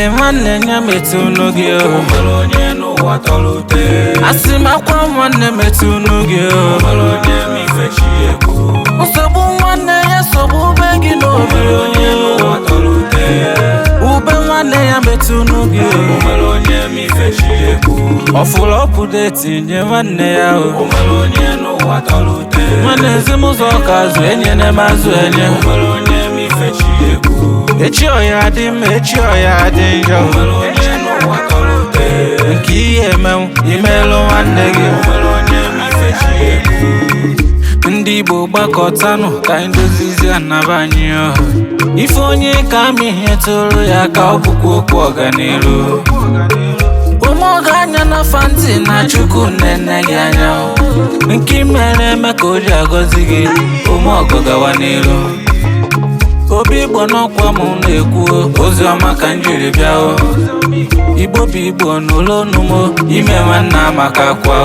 alele nwanne nya metu n'oge onwere onye n'ụwa tọlute asị m akwa nwanne metu n'oge onwere onye mife chi ekwu nsogbu nwanne ya sogbu ube gị n'obi onwere onye n'ụwa tọlute ube nwanne ya metu n'oge onwere onye mife chi ekwu ọfụlụ ọpụdeti nye nwanne ya onwere onye n'ụwa tọlute nwanne ezimụzọ ka azụ enye na mazụ enye onwere onye mife chi ekwu echi ọya dị mma echi ọya dị njọ onwere onye n'ụwa tọlute nke ihe emenwu imelụ nwanne gị onwere onye mife chi ekwu ndị Igbo gbakọtanụ ka anyị dozizi anaba anyị ife onye ka ama ihe tụrụ ya ka ọ bụkwa okwu ọganiru ụmụọga anya na fanti na Chukwu nene gị anya nke mere eme ka o ji agọzi gị ụmụọgọ gawa n'iru obi Igbo n'ọkwa m na-ekwu ozi ọma ka m jiri bịa Igbo bụ Igbo n'ụlọ onumo ime nwanna maka akwa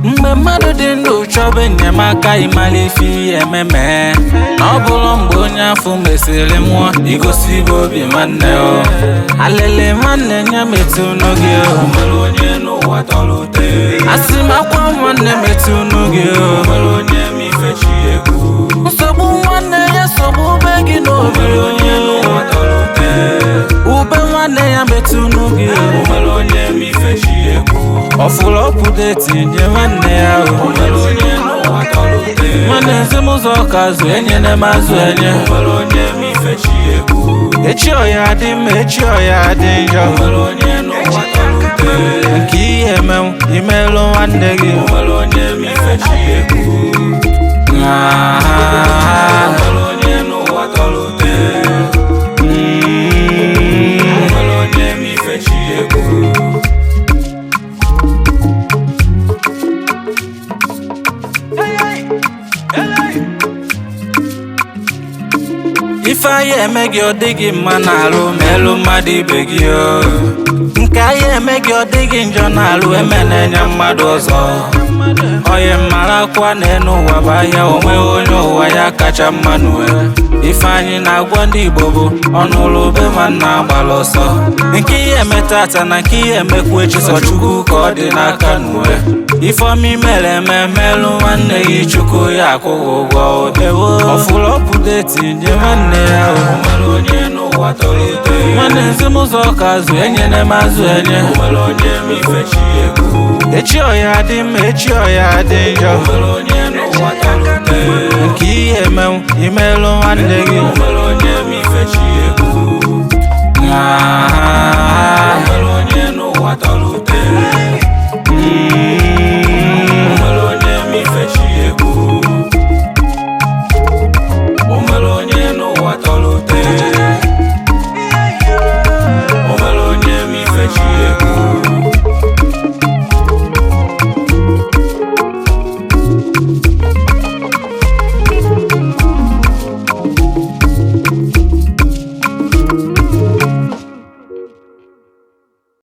mgbe mmadụ dị ndụ chọba enyemaka ịmara ife ihe ememe na ọ bụrụ mgbe onye afọ mesịrị mmụọ igosi Igbo obi nwanne alele nwanne ya metu n'oge onwere onye n'ụwa tọlute asị m akwa nwanne metu n'oge onwere onye mife chi ekwu nsogbu nwanne ya sogbu ube gị n'obi onwere onye n'ụwa tọlute ube nwanne ya metu n'oge onwere onye mife chi ekwu ọfụlụ ọpụdeti nye nwanne ya onwere onye n'ụwa tọlute nwanne ezimụzọ ka azụ enye na mazụ enye onwere onye mife chi ekwu echi ọya dị mma echi ọya dị njọ onwere onye n'ụwa tọlute nke ihe emenwu imelụ nwanne gị onwere onye mife chi ekwu onwere onye n'ụwa tọlute onwere onye mife chi ekwu ife anyị eme gị ọ dịghị mma n'alụ ma elu mmadụ ibe gị nke anyị eme gị ọ dịghị njọ n'alụ eme na-enye mmadụ ọzọ onye mara akwa n'elu ụwa bụ ahịa onweghị onye ụwa ya kacha mma n'uwe ife anyị na-agwa ndị Igbo bụ ọnụụlọ ube nwanna agbala ọsọ nke ihe metata na nke ihe emekwu echi sọ Chukwu ka ọ dị n'aka n'uwe ifeọma imere eme melụ nwanne gị Chukwu ya akwụghị ụgwọ ewo ọfụlụ ọpụdeti nye nwanne ya onwere onye n'ụwa tọlute nwanne ezimụzọ ka azụ enye na mazụ enye onwere onye mife chi ekwu echi ọya dị mma echi ọya dị njọ onwere onye n'ụwa tọlute nke ihe emenwu imelụ nwanne gị onwere onye mife chi ekwu